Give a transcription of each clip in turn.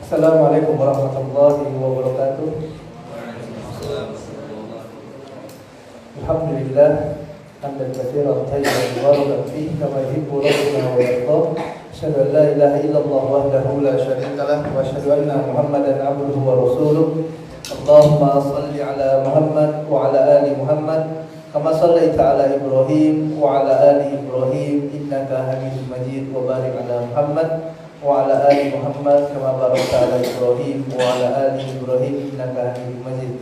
Assalamualaikum warahmatullahi wabarakatuh. Alhamdulillah hamdan katsiran thayyiban mubarakan fihi kama yuhibbu rabbuna wa yarda. Asyhadu an la ilaha illallah wahdahu la syarika lah wa asyhadu anna Muhammadan abduhu wa rasuluh. Allahumma shalli ala Muhammad wa ala ali Muhammad kama shallaita ala Ibrahim wa ala ali Ibrahim innaka Hamidum Majid wa barik ala Muhammad wa ala ali Muhammad kama barakta ala Ibrahim wa ala ali Ibrahim innaka Hamidum Majid.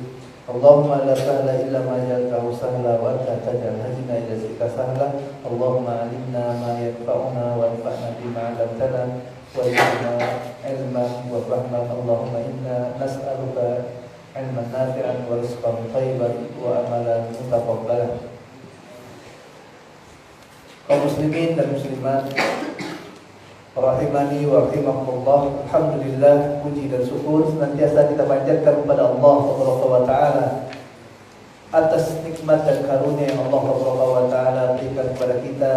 Allahumma la sahla illa ma ja'altahu sahla wa anta taj'al hazina ila sika sahla. Allahumma alimna ma yanfa'una wa anfa'na bima 'allamtana wa zidna ilman wa fahman. Allahumma inna nas'aluka ilman nafi'an wa rizqan thayyiban wa amalan mutaqabbalan. Kaum muslimin dan muslimat rahimani wa rahimakumullah. Alhamdulillah, puji dan syukur senantiasa kita panjatkan kepada Allah Subhanahu wa taala atas nikmat dan karunia yang Allah Subhanahu wa taala berikan kepada kita.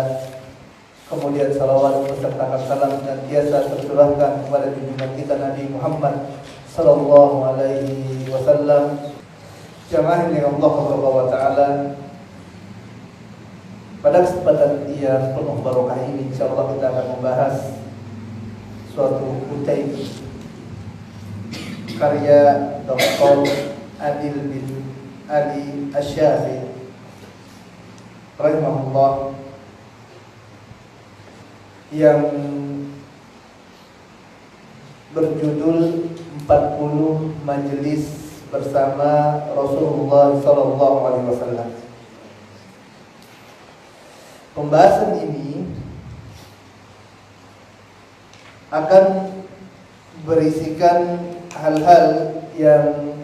Kemudian salawat beserta salam senantiasa tercurahkan kepada junjungan kita Nabi Muhammad sallallahu alaihi wasallam. Jamaah yang Allah Subhanahu wa taala, pada kesempatan yang penuh barokah ini insyaallah kita akan membahas suatu kutip karya Dr. Adil bin Ali Asy-Syafi'i rahimahullah yang berjudul 40 Majelis bersama Rasulullah sallallahu alaihi wasallam. Pembahasan ini akan berisikan hal-hal yang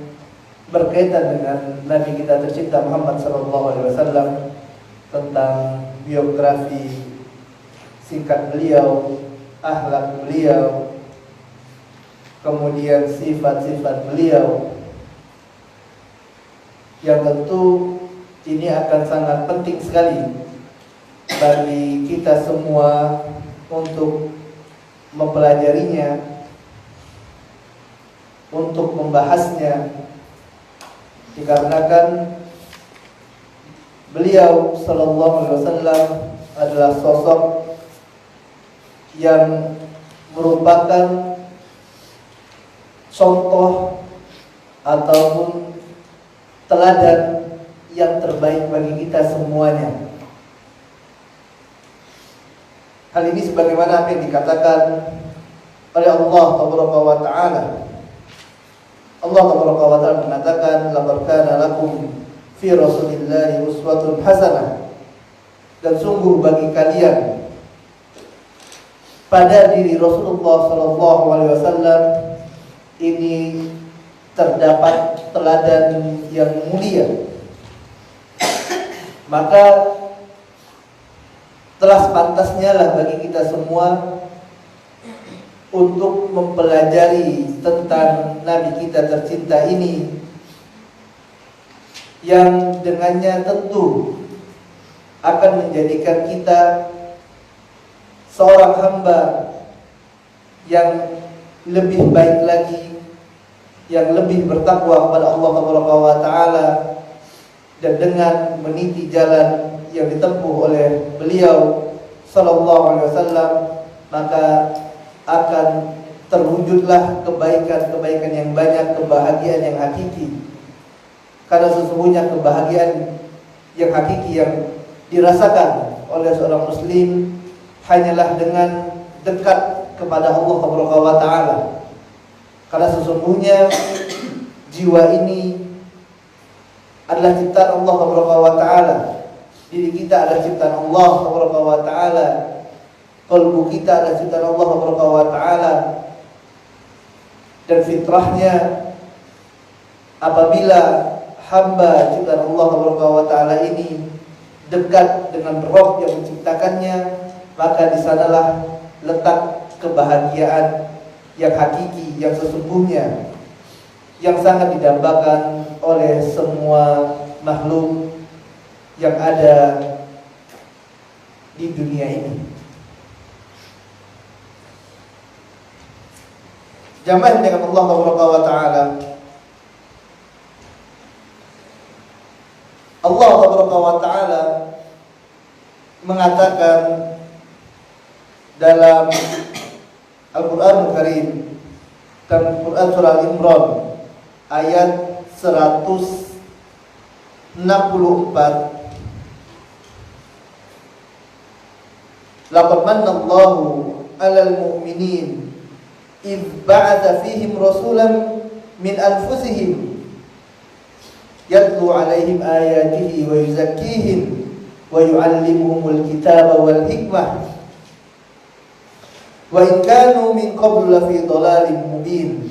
berkaitan dengan Nabi kita tercinta Muhammad sallallahu alaihi wasallam, tentang biografi singkat beliau, akhlak beliau, kemudian sifat-sifat beliau, yang tentu ini akan sangat penting sekali bagi kita semua untuk mempelajarinya, untuk membahasnya, dikarenakan beliau sallallahu alaihi wasallam adalah sosok yang merupakan contoh ataupun teladan yang terbaik bagi kita semuanya. Hal ini sebagaimana apa yang dikatakan oleh Allah Tabaraka wa Ta'ala. Allah Tabaraka wa Ta'ala mengatakan, laqad kana lakum fi Rasulillahi uswatun hasanah. Dan sungguh bagi kalian pada diri Rasulullah sallallahu alaihi wasallam ini terdapat teladan yang mulia. Maka telah sepantasnya lah bagi kita semua untuk mempelajari tentang Nabi kita tercinta ini, yang dengannya tentu akan menjadikan kita seorang hamba yang lebih baik lagi, yang lebih bertakwa kepada Allah Subhanahu wa taala, dan dengan meniti jalan yang ditempuh oleh beliau sallallahu alaihi wasallam, maka akan terwujudlah kebaikan-kebaikan yang banyak, kebahagiaan yang hakiki. Karena sesungguhnya kebahagiaan yang hakiki yang dirasakan oleh seorang muslim hanyalah dengan dekat kepada Allah Subhanahu wa taala. Karena sesungguhnya jiwa ini adalah ciptaan Allah Subhanahu wa taala. Diri kita adalah ciptaan Allah Subhanahu wa taala. Qalbu kita adalah ciptaan Allah Subhanahu wa taala. Dan fitrahnya apabila hamba ciptaan Allah Subhanahu wa taala ini dekat dengan Rabb yang menciptakannya, maka di sanalah letak kebahagiaan yang hakiki, yang sesungguhnya, yang sangat didambakan oleh semua makhluk yang ada di dunia ini. Jamaah dengan Allah wa ta'ala, Allah wa ta'ala mengatakan dalam Al-Quran Al-Karim, dalam Quran Surah Al-Imran ayat 164, laqad manna Allahu 'alal mu'minin idh ba'atha fihim rasulan min anfusihim yatlu 'alaihim ayatihi wa yuzakkihim wa yu'allimuhumul kitaba wal hikmah wa in kanu min qablu lafi dhalalin mubin.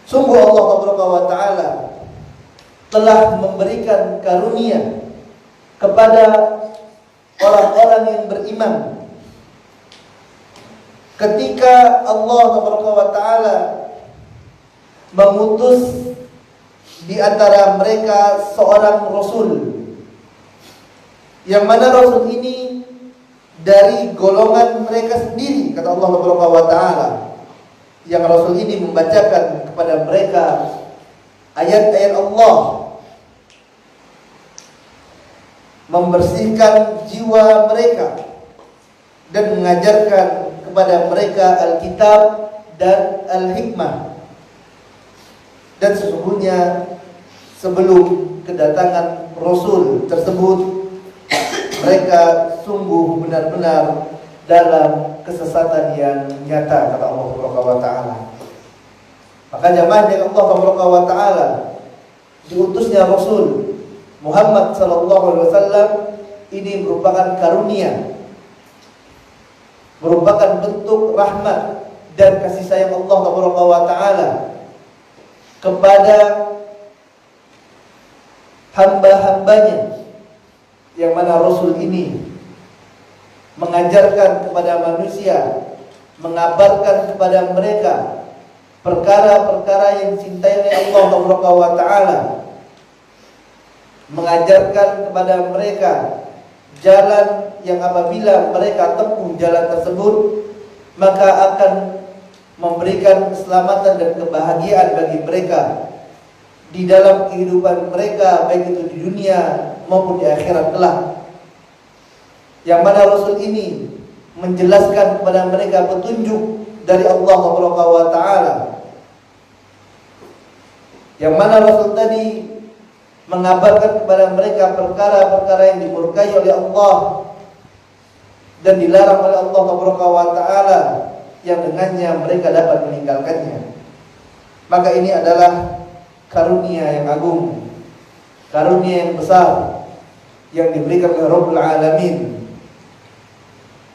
Sungguh Allah wa ta'ala telah memberikan karunia kepada orang-orang yang beriman ketika Allah wa ta'ala mengutus di antara mereka seorang Rasul, yang mana Rasul ini dari golongan mereka sendiri, kata Allah wa ta'ala, yang Rasul ini membacakan kepada mereka ayat-ayat Allah, membersihkan jiwa mereka dan mengajarkan kepada mereka Alkitab dan Al-Hikmah. Dan sesungguhnya sebelum kedatangan Rasul tersebut, mereka sungguh benar-benar dalam kesesatan yang nyata, kata Allah wa ta'ala. Maka jamaah dengan Allah wa ta'ala, diutusnya Rasul Muhammad sallallahu alaihi wasallam ini merupakan karunia, merupakan bentuk rahmat dan kasih sayang Allah wa ta'ala kepada hamba-hambanya, yang mana Rasul ini mengajarkan kepada manusia, mengabarkan kepada mereka perkara-perkara yang dicintai oleh Allah wa ta'ala, mengajarkan kepada mereka jalan yang apabila mereka tempuh jalan tersebut maka akan memberikan keselamatan dan kebahagiaan bagi mereka di dalam kehidupan mereka, baik itu di dunia maupun di akhirat kelak. Yang mana Rasul ini menjelaskan kepada mereka petunjuk dari Allah wa ta'ala, yang mana Rasul tadi mengabarkan kepada mereka perkara-perkara yang dimurkai oleh Allah dan dilarang oleh Allah wa ta'ala, yang dengannya mereka dapat meninggalkannya. Maka ini adalah karunia yang agung, karunia yang besar yang diberikan oleh Rabbul Alamin,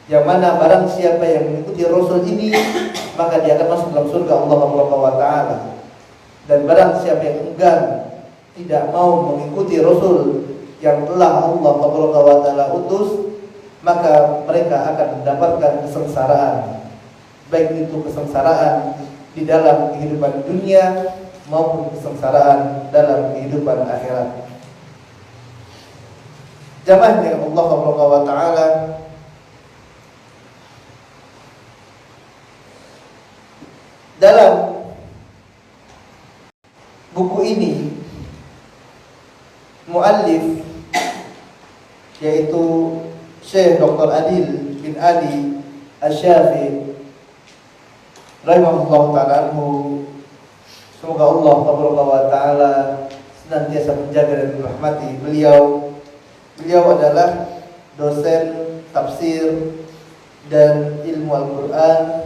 yang mana barang siapa yang mengikuti Rasul ini maka dia akan masuk dalam surga Allah wa ta'ala. Dan barang siapa yang enggan, tidak mau mengikuti Rasul yang telah Allah wa ta'ala utus, maka mereka akan mendapatkan kesengsaraan, baik itu kesengsaraan di dalam kehidupan dunia maupun kesengsaraan dalam kehidupan akhirat. Jamaah dengan Allah wa ta'ala, dalam buku ini muallif, yaitu Syekh Dr. Adil bin Ali Asy-Syafi'i rahimahullah ta'ala, semoga Allah wa ta'ala senantiasa menjaga dan merahmati beliau. Beliau adalah dosen tafsir dan ilmu Al-Quran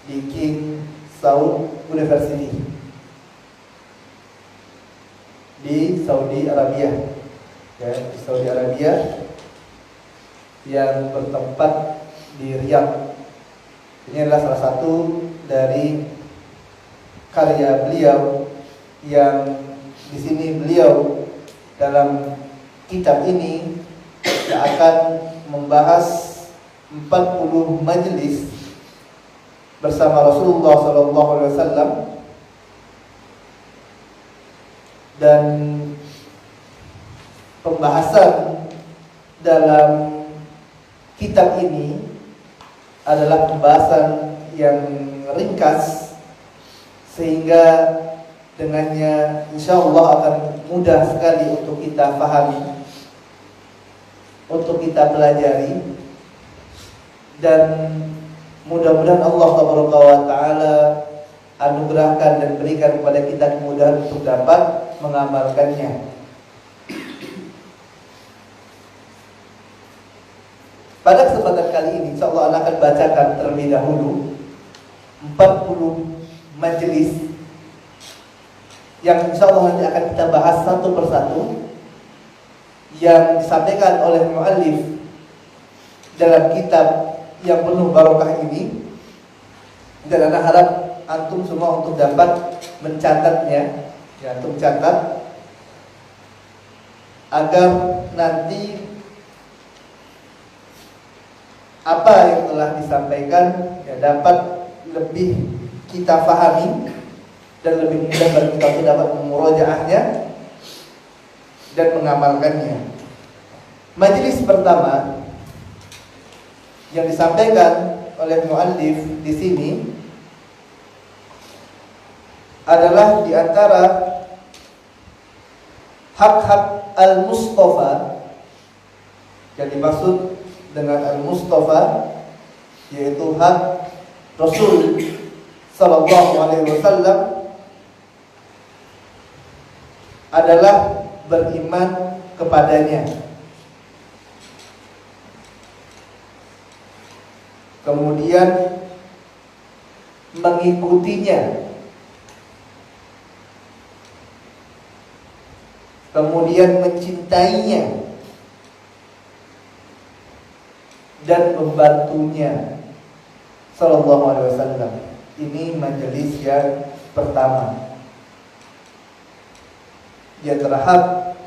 di King Saud University di Saudi Arabia, ya, di Saudi Arabia yang bertempat di Riyadh. Ini adalah salah satu dari karya beliau, yang di sini beliau dalam kitab ini akan membahas 40 majelis bersama Rasulullah SAW, dan pembahasan dalam kitab ini adalah pembahasan yang ringkas, sehingga dengannya insya Allah akan mudah sekali untuk kita pahami, untuk kita pelajari, dan mudah-mudahan Allah Taala anugerahkan dan berikan kepada kita kemudahan untuk dapat mengamalkannya. Pada kesempatan kali ini insya Allah akan bacakan terlebih dahulu 40 majelis yang insya Allah nanti akan kita bahas satu persatu, yang disampaikan oleh muallif dalam kitab yang penuh barokah ini. Dan anak harap antum semua untuk dapat mencatatnya, ya, antum catat agar nanti apa yang telah disampaikan ya dapat lebih kita pahami dan lebih mudah bagi kita untuk dapat memurojaahnya dan mengamalkannya. Majelis pertama yang disampaikan oleh muallif di sini adalah di antara hak-hak al-Mustafa. Yang dimaksud dengan al-Mustafa yaitu hak Rasul sallallahu alaihi wasallam adalah beriman kepadanya, kemudian mengikutinya, kemudian mencintainya dan membantunya sallallahu alaihi wasallam. Ini majelis yang pertama. Dia terhad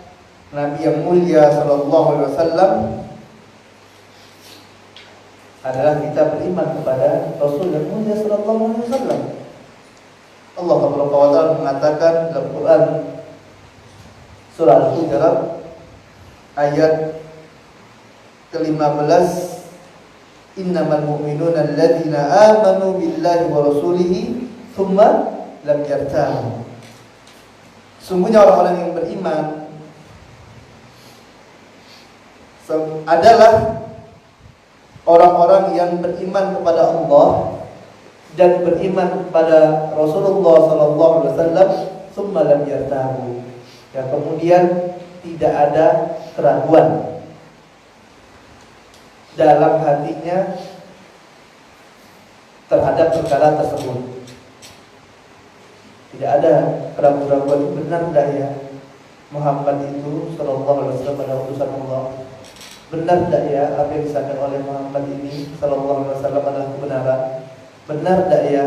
Nabi yang mulia sallallahu alaihi wasallam adalah kita beriman kepada Rasul yang mulia sallallahu alaihi wasallam. Allah Subhanahu wa taala mengatakan dalam Quran surah Al-Hujurat ayat ke-15, innamal mu'minuna alladzina amanu billahi wa rasulihi tsumma lam yartabu. Sungguhnya orang-orang yang beriman adalah orang-orang yang beriman kepada Allah dan beriman kepada Rasulullah sallallahu alaihi wasallam tsumma lam yartabu. Ya, kemudian tidak ada keraguan dalam hatinya terhadap perkara tersebut. Tidak ada keraguan-keraguan, benar tidak ya Muhammad itu sallallahu alaihi wasallam adalah utusan Allah? Benar tidak ya apa yang disampaikan oleh Muhammad ini sallallahu alaihi wasallam adalah kebenaran? Benar tidak ya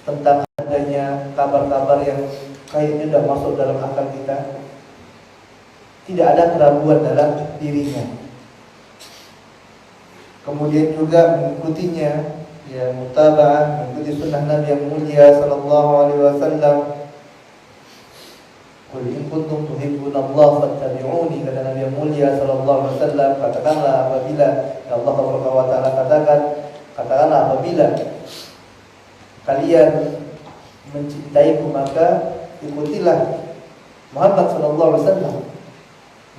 tentang adanya kabar-kabar yang kayaknya sudah masuk dalam akal kita? Tidak ada keraguan dalam dirinya. Kemudian juga mengikutinya, ya, mutaba'ah, mengikuti sunnah Nabi yang mulia sallallahu alaihi wasallam. Qul in kuntum tuhibbunallaha fattabi'uni, kata Nabi yang mulia sallallahu alaihi wasallam. Katakanlah apabila, ya Allah Subhanahu wa taala katakanlah apabila kalian mencintaiku maka ikutilah Muhammad sallallahu alaihi wasallam.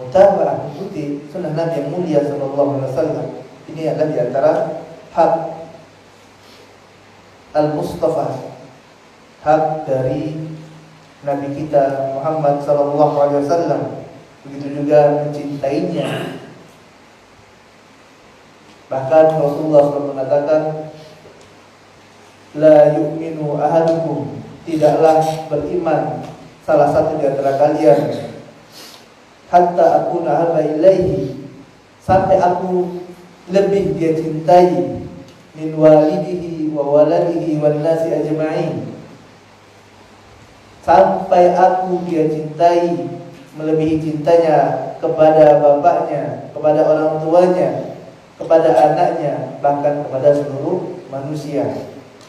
Mutaba'ah, ikuti sunnah Nabi yang mulia sallallahu alaihi wasallam. Ini adalah di antara hak al-Mustafa, hak dari Nabi kita Muhammad sallallahu alaihi wasallam. Begitu juga mencintainya. Bahkan Rasulullah SAW mengatakan, la yu'minu ahadukum, tidaklah beriman salah satu di antara kalian, hatta akuna habba ilaihi, sampai aku lebih dia cintai, min walidihi wa waladihi wan nasi ajma'in, sampai aku dia cintai melebihi cintanya kepada bapaknya, kepada orang tuanya, kepada anaknya, bahkan kepada seluruh manusia.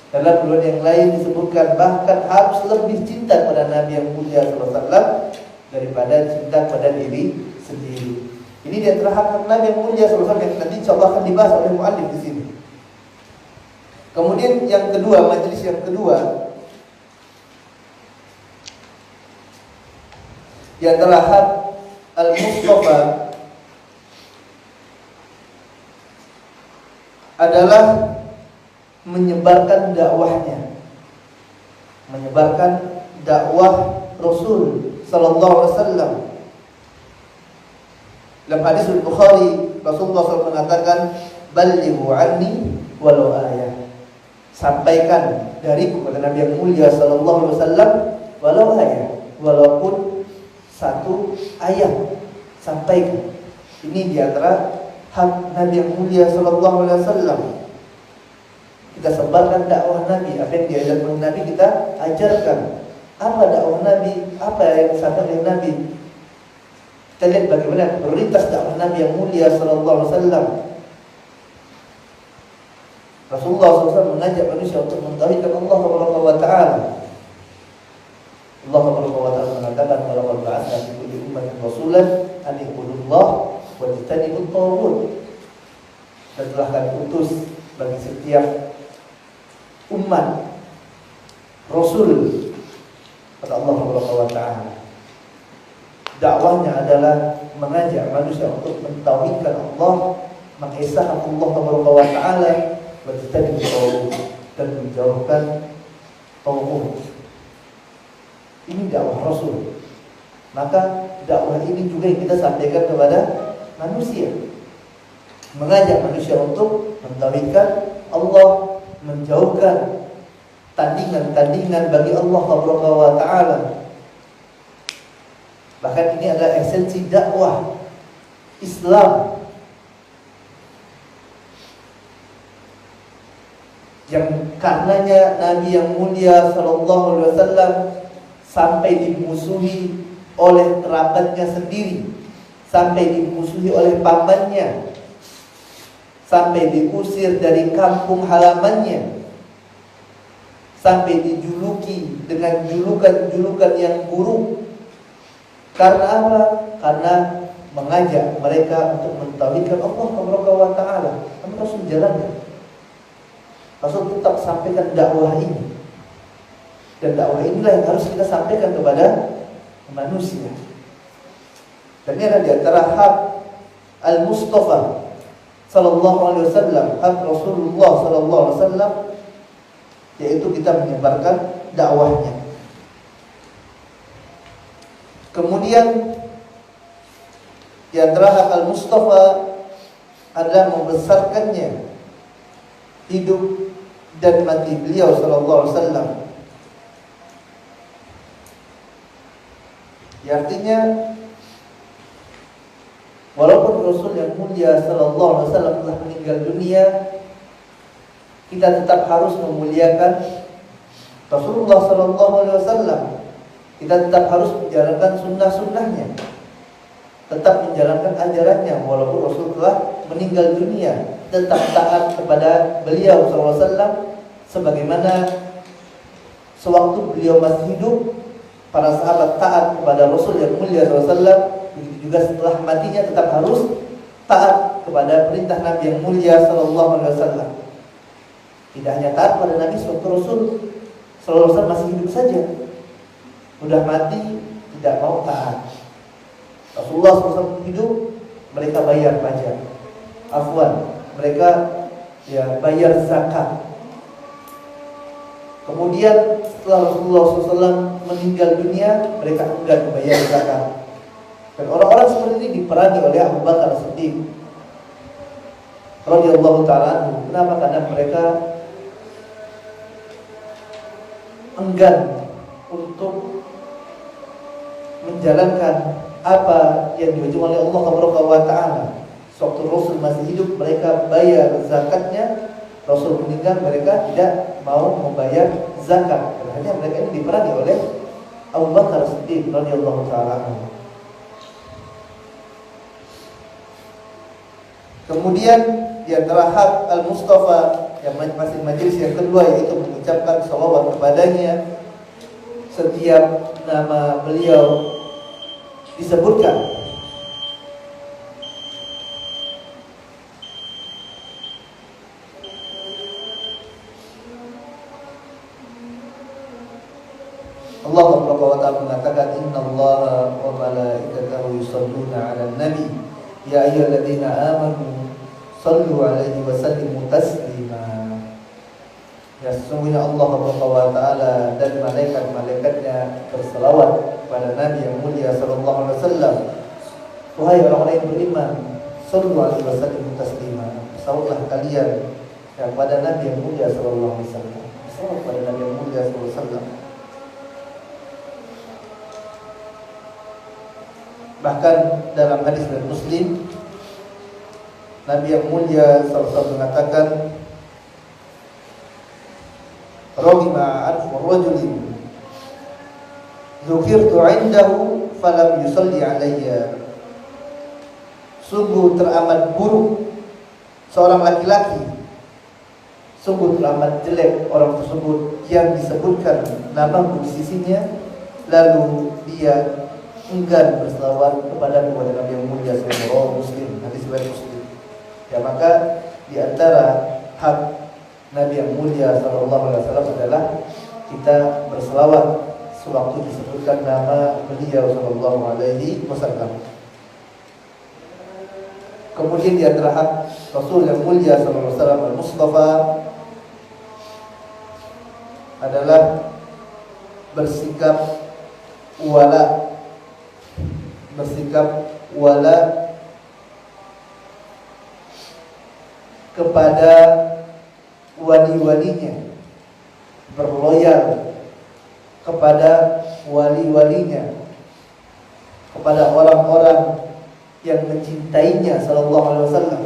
Dalam riwayat yang lain disebutkan bahkan harus lebih cinta kepada Nabi yang mulia sallallahu alaihi wasallam daripada cinta kepada diri sendiri. Ini di antara hak Nabi yang mulia sallallahu alaihi wasallam yang nanti insyaallah akan dibahas oleh muallif di sini. Kemudian yang kedua, majelis yang kedua, di antara hak Al-Mustafa adalah menyebarkan dakwahnya, menyebarkan dakwah Rasul sallallahu alaihi wasallam. Dalam hadis Bukhari, Rasulullah SAW mengatakan, "Ballighu anni walau ayah." Sampaikan dariku, kata Nabi yang mulia sallallahu alaihi wasallam, walau ayah, walaupun satu ayat, sampaikan. Ini di antara hak Nabi yang mulia sallallahu alaihi wasallam. Kita sebarkan dakwah Nabi, apa yang diajarkan Nabi kita ajarkan. Apa dakwah Nabi? Apa yang disampaikan oleh Nabi? Kita lihat bagaimana prioritas dakwah Nabi yang mulia sallallahu alaihi wasallam. Rasulullah SAW mengajak manusia untuk mentauhidkan Allah Subhanahu wa taala. Allah Subhanahu wa taala mengatakan, "Wa laqad ba'atsna fi kulli ummatin rasulan an i'budullah wa ijtanibut taghut." Dan telah kami utus bagi setiap umat Rasul, kata Allah Subhanahu wa taala. Dakwahnya adalah mengajak manusia untuk mentauhidkan Allah, mengesahkan Allah Subhanahu wa taala, dan menjauhkan taghut. Ini dakwah Rasul. Maka dakwah ini juga yang kita sampaikan kepada manusia, mengajak manusia untuk mentauhidkan Allah, menjauhkan tandingan-tandingan bagi Allah Subhanahu wa taala. Bahkan ini adalah esensi dakwah Islam, yang karenanya Nabi yang mulia sallallahu alaihi wasallam sampai dimusuhi oleh kerabatnya sendiri, sampai dimusuhi oleh pamannya, sampai diusir dari kampung halamannya, sampai dijuluki dengan julukan-julukan yang buruk. Karena apa? Karena mengajak mereka untuk mentauhidkan Allah Subhanahu wa taala. Kami harus menjalankan. Rasul tetap sampaikan dakwah ini. Dan dakwah inilah yang harus kita sampaikan kepada manusia. Dan ini adalah di antara hak Al-Mustafa sallallahu alaihi wasallam, hak Rasulullah sallallahu alaihi wasallam, yaitu kita menyebarkan dakwahnya. Kemudian di antara hak Al-Mustafa adalah membesarkannya hidup dan mati beliau sallallahu alaihi wasallam. Ya, artinya walaupun Rasul yang mulia sallallahu alaihi wasallam telah meninggal dunia, kita tetap harus memuliakan Rasulullah sallallahu alaihi wasallam. Kita tetap harus menjalankan sunnah-sunnahnya, tetap menjalankan ajarannya walaupun Rasul telah meninggal dunia. Tetap taat kepada beliau sallallahu alaihi wasallam sebagaimana sewaktu beliau masih hidup para sahabat taat kepada Rasul yang mulia sallallahu alaihi wasallam. Begitu juga setelah matinya tetap harus taat kepada perintah Nabi yang mulia sallallahu alaihi wasallam. Tidak hanya taat pada Nabi sewaktu Rasul sallallahu alaihi wasallam masih hidup saja, udah mati tidak mau taat. Rasulullah SAW hidup, mereka bayar pajak, mereka bayar zakat. Kemudian setelah Rasulullah SAW meninggal dunia, mereka enggan membayar zakat. Dan orang-orang seperti ini diperangi oleh Abu Bakar As-Siddiq radhiyallahu ta'ala anhu. Kenapa? Karena mereka enggan untuk menjalankan apa yang diwajibkan oleh Allah Subhanahu wa taala. Sewaktu Rasul masih hidup mereka bayar zakatnya, Rasul meninggal mereka tidak mau membayar zakat. Karena mereka ini diperangi oleh Abu Bakar As-Siddiq radhiyallahu taala anhu. Kemudian di antara hak Al-Mustafa yang masih majelis yang kedua, yaitu mengucapkan shalawat kepadanya setiap nama beliau disebutkan. Allah Subhanahu wa taala mengatakan innallaha wa malaikatahu yusholluna 'alan nabi ya ayyuhalladzina amanu shallu 'alaihi wa sallimu taslima. Ya, sesungguhnya Allah Subhanahu wa taala dan malaikat-malaikatnya berselawat pada Nabi yang mulia sallallahu alaihi wasallam. Wahai orang-orang yang beriman, shallu 'alaihi wa sallimu taslima. Salawatlah kalian kepada Nabi yang mulia sallallahu alaihi wasallam. Salawat pada Nabi yang mulia sallallahu alaihi wasallam. Bahkan dalam hadis riwayat Muslim, Nabi yang mulia sallallahu alaihi wasallam mengatakan, "Ragima anfu rajulin dzukirtu 'indahu falam yusalli 'alayya." Sungguh teramat buruk seorang laki-laki, sungguh teramat jelek orang tersebut yang disebutkan namaku di sisinya, lalu dia enggan berselawat kepada Nabi yang mulia sallallahu alaihi Muslim, hadis riwayat Muslim. Ya, maka di antara hak Nabi yang mulia sallallahu alaihi wasallam adalah kita berselawat sewaktu disebutkan nama beliau sallallahu alaihi wasallam. Kemudian di antara hak Rasul yang mulia sallallahu alaihi wasallam al-Mustafa adalah bersikap wala kepada wali-walinya, berloyal kepada wali-walinya, kepada orang-orang yang mencintainya sallallahu alaihi wasallam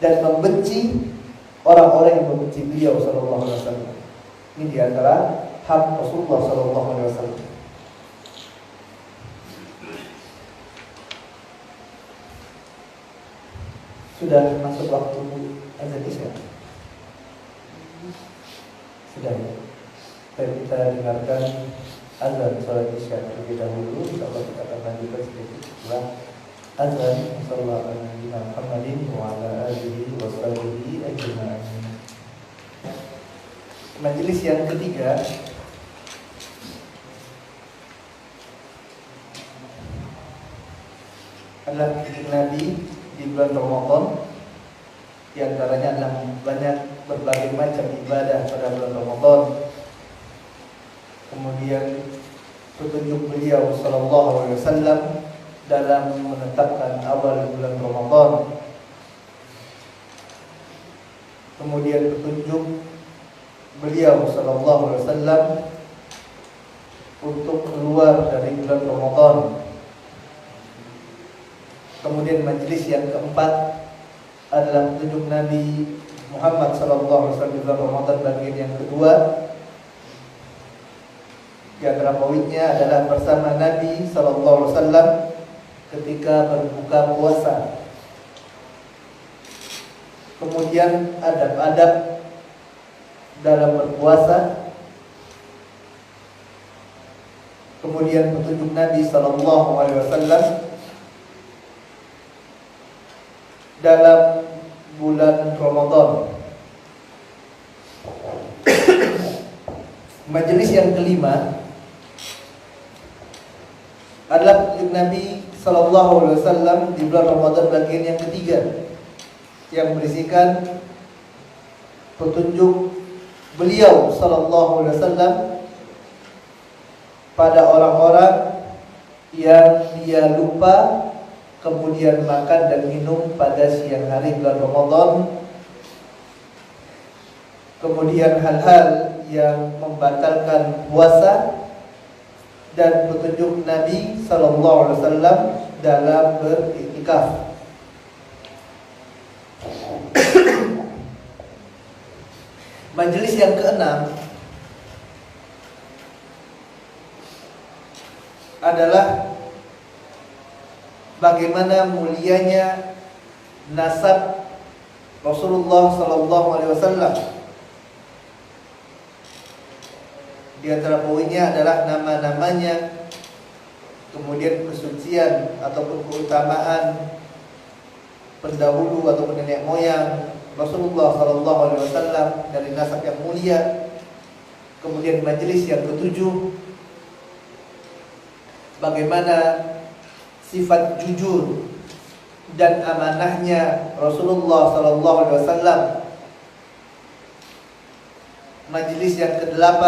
dan membenci orang-orang yang membenci beliau sallallahu alaihi wasallam. Ini di antara hak Rasulullah sallallahu alaihi wasallam. Sudah masuk waktu azan isya? Sudah ya. Baik, kita dengarkan azan salat isya terlebih dahulu. Insyaallah kita akan lanjutkan sedikit setelah azan. Sallallahu alaihi Muhammadin wa ala alihi wa sahbihi ajma'in. Majelis yang ketiga adalah Nabi di bulan Ramadan. Di antaranya adalah banyak berbagai macam ibadah pada bulan Ramadan. Kemudian petunjuk beliau sallallahu alaihi wasallam dalam menetapkan awal bulan Ramadan. Kemudian petunjuk beliau sallallahu alaihi wasallam untuk keluar dari bulan Ramadan. Kemudian majelis yang keempat adalah petunjuk Nabi Muhammad sallallahu alaihi wasallam di bulan Ramadan bagian yang kedua. Di antara poinnya adalah bersama Nabi sallallahu alaihi wasallam ketika berbuka puasa. Kemudian adab-adab dalam berpuasa. Kemudian petunjuk Nabi sallallahu alaihi wasallam dalam bulan Ramadan. Majelis yang kelima adalah petunjuk Nabi sallallahu alaihi wasallam di bulan Ramadan bagian yang ketiga, yang berisikan petunjuk beliau sallallahu alaihi wasallam pada orang-orang yang dia lupa kemudian makan dan minum pada siang hari bulan Ramadan. Kemudian hal-hal yang membatalkan puasa dan petunjuk Nabi sallallahu alaihi wasallam dalam beriktikaf. Majelis yang keenam adalah bagaimana mulianya nasab Rasulullah sallallahu alaihi wasallam. Di antara poinnya adalah nama-namanya, kemudian kesucian ataupun keutamaan pendahulu ataupun nenek moyang Rasulullah sallallahu alaihi wasallam dari nasab yang mulia. Kemudian majelis yang ketujuh bagaimana sifat jujur dan amanahnya Rasulullah sallallahu alaihi wasallam. Majelis yang ke-8,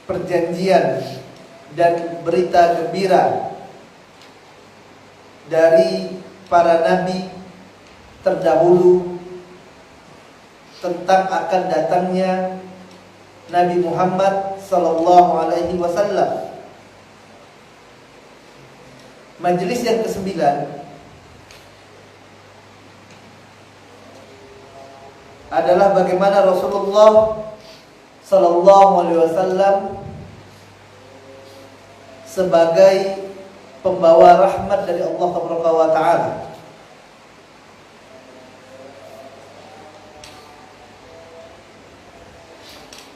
perjanjian dan berita gembira dari para nabi terdahulu tentang akan datangnya Nabi Muhammad sallallahu alaihi wasallam. Majelis yang ke-9 adalah bagaimana Rasulullah sallallahu alaihi wasallam sebagai pembawa rahmat dari Allah Subhanahu wa taala.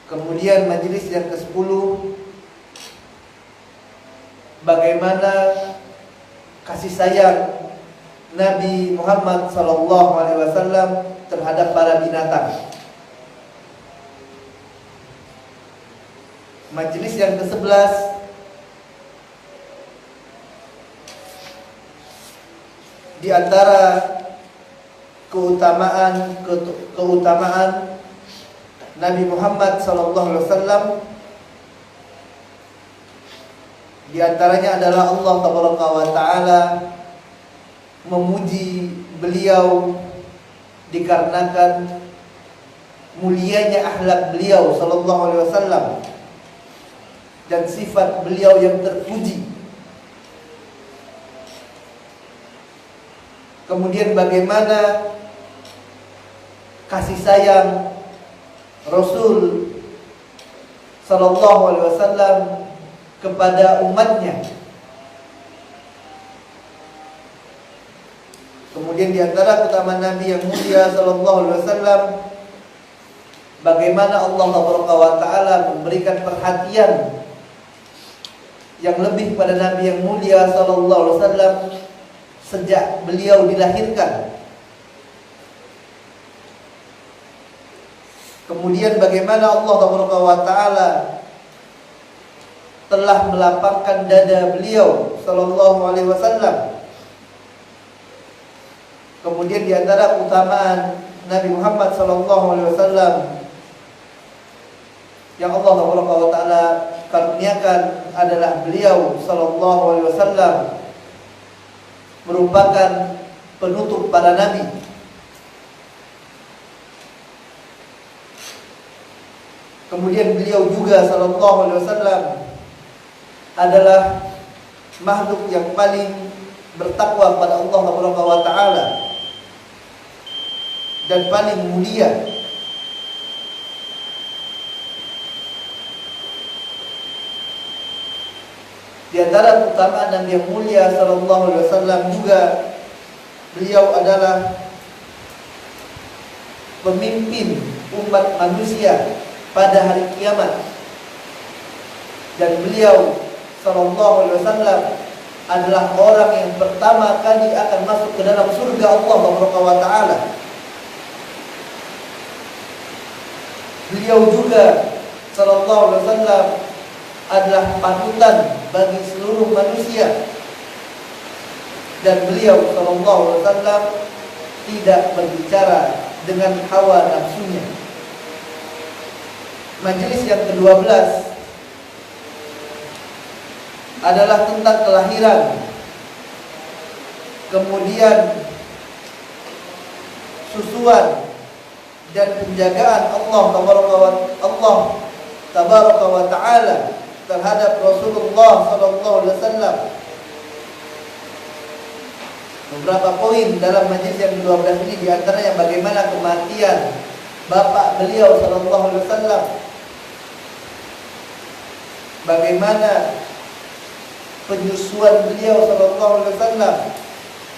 Kemudian majelis yang ke-10, bagaimana kasih sayang Nabi Muhammad sallallahu alaihi wasallam terhadap para binatang. Majelis yang ke-11, di antara keutamaan Nabi Muhammad sallallahu alaihi wasallam, di antaranya adalah Allah Taala memuji beliau dikarenakan mulianya akhlak beliau sallallahu alaihi wasallam dan sifat beliau yang terpuji. Kemudian bagaimana kasih sayang Rasul sallallahu alaihi wasallam kepada umatnya. Kemudian di antara keutamaan Nabi yang mulia sallallahu alaihi wasallam, bagaimana Allah Taala memberikan perhatian yang lebih pada Nabi yang mulia sallallahu alaihi wasallam sejak beliau dilahirkan. Kemudian bagaimana Allah Taala telah melapangkan dada beliau sallallahu alaihi wasallam. Kemudian di antara keutamaan Nabi Muhammad sallallahu alaihi wasallam yang Allah Taala karuniakan adalah beliau sallallahu alaihi wasallam merupakan penutup para nabi. Kemudian beliau juga sallallahu alaihi wasallam adalah makhluk yang paling bertakwa kepada Allah Subhanahu wa taala dan paling mulia. Di antara keutamaan Nabi yang mulia sallallahu alaihi wasallam juga beliau adalah pemimpin umat manusia pada hari kiamat, dan beliau sallallahu alaihi wasallam adalah orang yang pertama kali akan masuk ke dalam surga Allah Subhanahu wa taala. Beliau juga sallallahu alaihi wasallam adalah panutan bagi seluruh manusia, dan beliau sallallahu alaihi wasallam tidak berbicara dengan hawa nafsunya. Majelis yang ke-12 adalah tentang kelahiran, kemudian susuan dan penjagaan Allah tabaraka wa taala terhadap Rasulullah sallallahu alaihi wasallam. Beberapa poin dalam majelis yang ke-12 ini, di antaranya bagaimana kematian bapak beliau sallallahu alaihi wasallam, bagaimana penyusuan beliau sallallahu alaihi wasallam,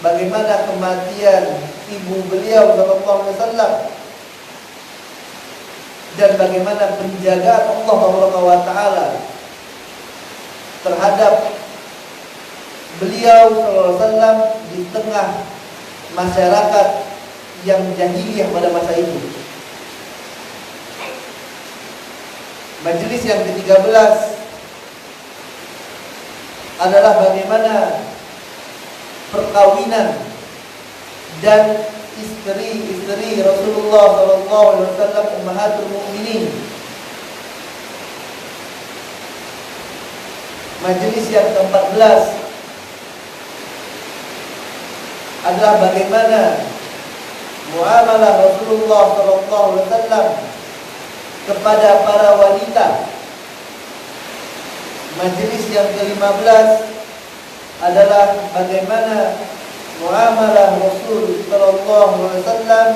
bagaimana kematian ibu beliau sallallahu alaihi wasallam, dan bagaimana penjagaan Allah Subhanahu wa taala terhadap beliau sallallahu alaihi wasallam di tengah masyarakat yang jahiliyah pada masa itu. Majelis yang ke-13 adalah bagaimana perkawinan dan istri-istri Rasulullah SAW, ummahatul mukminin. Majelis yang ke-14 adalah bagaimana muamalah Rasulullah SAW kepada para wanita. Majelis yang ke-15 adalah bagaimana muamalah Rasul sallallahu alaihi wasallam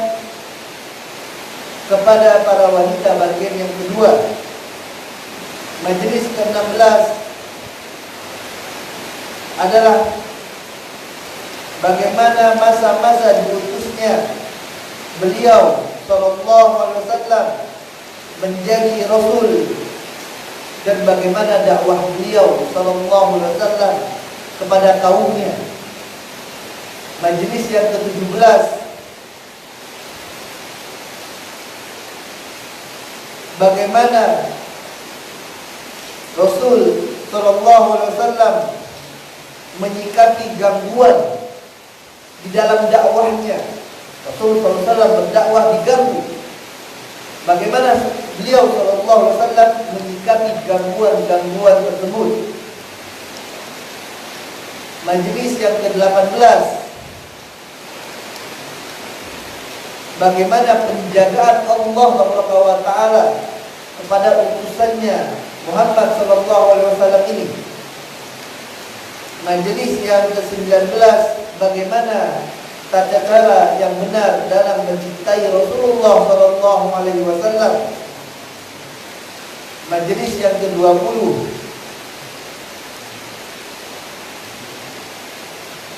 kepada para wanita, bagian yang kedua. Majelis ke-16 adalah bagaimana masa-masa diutusnya beliau sallallahu alaihi wasallam menjadi rasul dan bagaimana dakwah beliau sallallahu alaihi wasallam kepada kaumnya. Majelis yang ke-17 bagaimana Rasul sallallahu alaihi wasallam menyikapi gangguan di dalam dakwahnya. Rasul sallallahu alaihi wasallam berdakwah diganggu. Bagaimana beliau sallallahu alaihi wasallam menyikapi gangguan-gangguan tersebut. Majelis yang ke-18 bagaimana penjagaan Allah Subhanahu taala kepada utusannya Muhammad sallallahu alaihi wasallam ini. Majelis yang ke-19 bagaimana tata cara yang benar dalam mencintai Rasulullah sallallahu alaihi wasallam. Majelis yang ke-20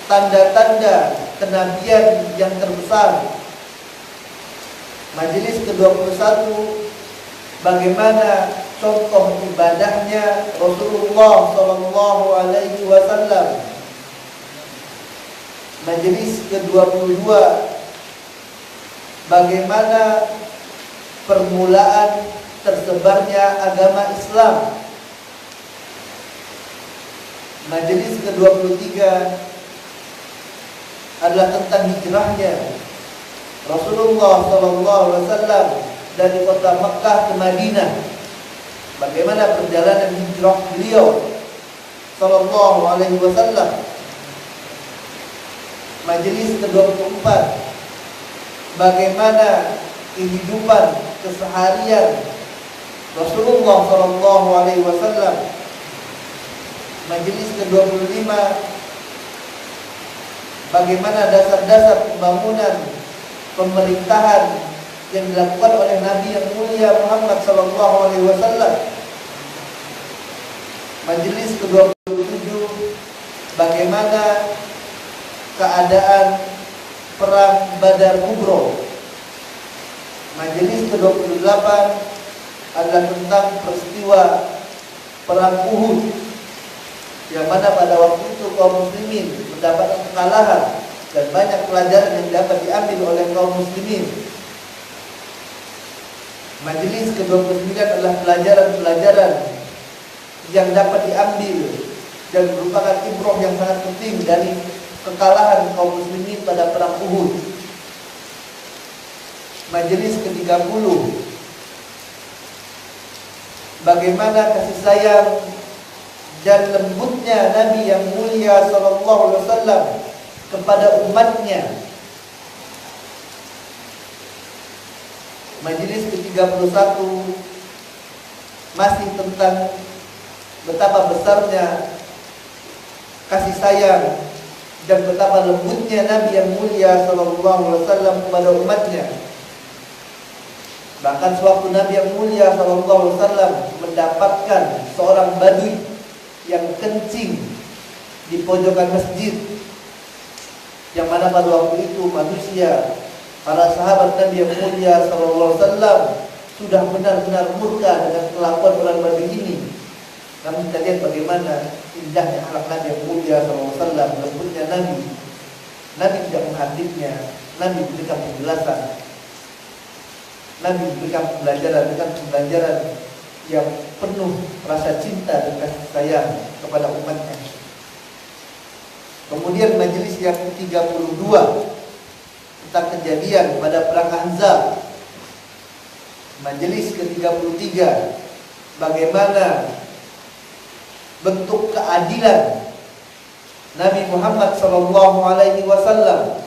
tanda-tanda kenabian yang terbesar. Majelis ke-21 bagaimana contoh ibadahnya Rasulullah sallallahu alaihi wasallam. Majelis ke-22 bagaimana permulaan tersebarnya agama Islam. Majelis ke-23 adalah tentang hijrahnya Rasulullah SAW dari kota Mekah ke Madinah. Bagaimana perjalanan hijrah beliau Sallallahu Alaihi Wasallam. Majelis ke-24 bagaimana kehidupan keseharian Rasulullah Sallallahu Alaihi Wasallam. Majelis ke-25 bagaimana dasar-dasar pembangunan pemerintahan yang dilakukan oleh Nabi yang mulia Muhammad sallallahu alaihi wasallam. Majelis ke-27 bagaimana keadaan perang Badar Kubro. Majelis ke-28 adalah tentang peristiwa perang Uhud, yang mana pada waktu itu kaum muslimin mendapatkan kekalahan dan banyak pelajaran yang dapat diambil oleh kaum muslimin. Majelis ke-29 adalah pelajaran-pelajaran yang dapat diambil dan merupakan ibrah yang sangat penting dari kekalahan kaum muslimin pada perang Uhud. Majelis ke-30 bagaimana kasih sayang dan lembutnya Nabi yang mulia sallallahu alaihi wasallam kepada umatnya. Majelis ke-31 masih tentang betapa besarnya kasih sayang dan betapa lembutnya Nabi yang mulia sallallahu alaihi wasallam kepada umatnya. Bahkan sewaktu Nabi yang mulia sallallahu alaihi wasallam mendapatkan seorang badui yang kencing di pojokan masjid, yang mana pada waktu itu manusia, para sahabat Nabi yang mulia sallallahu alaihi wasallam sudah benar-benar murka dengan kelakuan orang badui ini. Namun kita lihat bagaimana indahnya akhlak Nabi yang mulia sallallahu alaihi wasallam, lembutnya Nabi. Nabi tidak menghadapnya, Nabi memberikan penjelasan, Nabi memberikan pembelajaran yang penuh rasa cinta dan kasih sayang kepada umatnya. Kemudian majelis yang ke-32 tentang kejadian pada perang Ahzab. Majelis ke-33 bagaimana bentuk keadilan Nabi Muhammad SAW.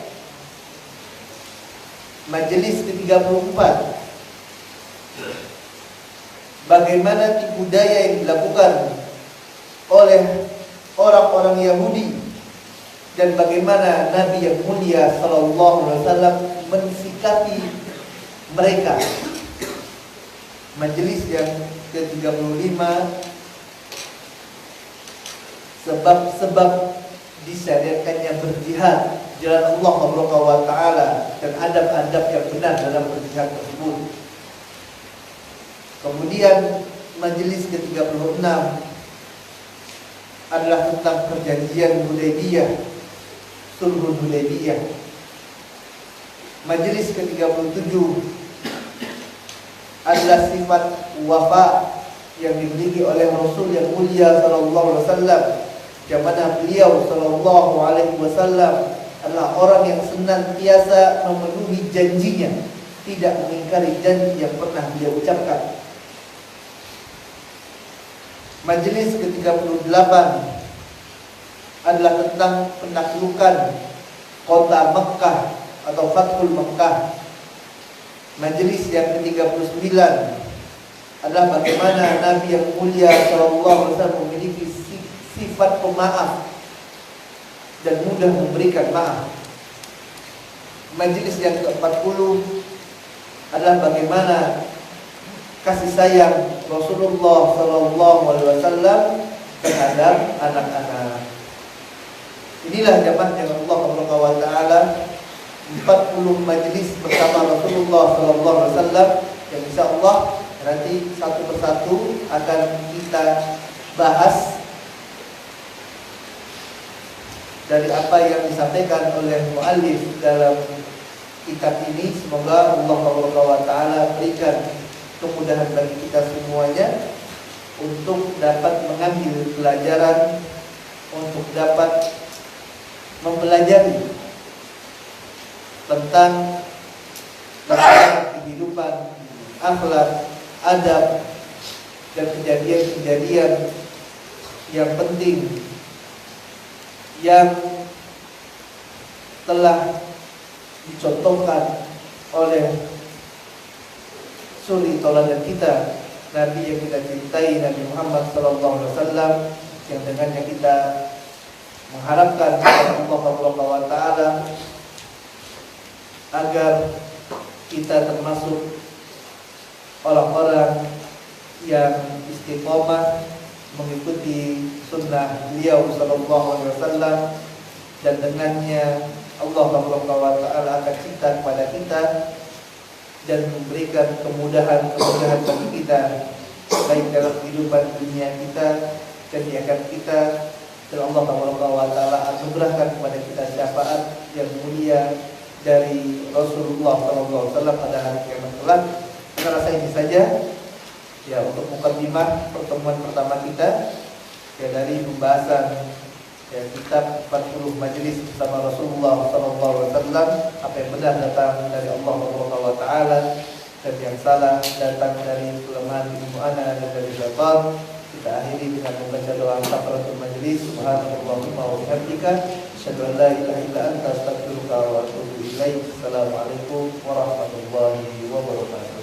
Majelis ke-34 bagaimana tipu daya yang dilakukan oleh orang-orang Yahudi dan bagaimana Nabi yang mulia SAW mensikapi mereka. Majelis yang ke-35 sebab-sebab disyariatkannya berjihad jalan Allah Subhanahu wa taala dan adab-adab yang benar dalam berjihad tersebut. Kemudian majelis ke-36 adalah tentang perjanjian Hudaybiyah, sulhul Hudaybiyah. Majelis ke-37 adalah sifat wafa yang dimiliki oleh Rasul yang mulia sallallahu alaihi wasallam, yang mana beliau sallallahu alaihi wasallam adalah orang yang senantiasa memenuhi janjinya, tidak mengingkari janji yang pernah beliau ucapkan. Majelis ke-38 adalah tentang penaklukan kota Mekkah atau Fathul Mekkah. Majelis yang ke-39 adalah bagaimana Nabi yang mulia sallallahu alaihi wasallam memiliki sifat pemaaf dan mudah memberikan maaf. Majelis yang ke-40 adalah bagaimana kasih sayang Rasulullah sallallahu alaihi wasallam terhadap anak-anak. Inilah jamaah yang Allah Subhanahu wa taala 40 majelis bersama Rasulullah sallallahu alaihi wasallam yang insyaallah nanti satu persatu akan kita bahas dari apa yang disampaikan oleh muallif dalam kitab ini. Semoga Allah Subhanahu wa taala berikan kemudahan bagi kita semuanya untuk dapat mengambil pelajaran, untuk dapat mempelajari tentang kehidupan, akhlak, adab dan kejadian-kejadian yang penting yang telah dicontohkan oleh suri tauladan kita, Nabi yang kita cintai, Nabi Muhammad SAW, yang dengannya kita mengharapkan kepada Allah Subhanahu wa taala agar kita termasuk orang-orang yang istiqomah mengikuti sunnah beliau sallallahu alaihi wasallam, dan dengannya Allah Subhanahu wa taala akan cinta kepada kita dan memberikan kemudahan bagi kita baik dalam kehidupan dunia kita dan di akhirat kita. Dan Allah Subhanahu wa taala anugerahkan kepada kita syafaat yang mulia dari Rasulullah sallallahu alaihi wasallam pada hari kiamat kelak. Saya rasa ini saja ya untuk mukadimah pertemuan pertama kita ya dari pembahasan ya kitab 40 majelis bersama Rasulullah sallallahu alaihi wasallam. Apa yang benar datang dari Allah Subhanahu wa taala dan yang salah datang dari kelemahan ilmu ana dan dari syaitan. Kita akhiri dengan membaca doa kafaratul majelis. Subhanallahumma wa bihamdika asyhadu an la ilaha illa anta astaghfiruka wa atubu ilaik. Assalamualaikum warahmatullahi wabarakatuh.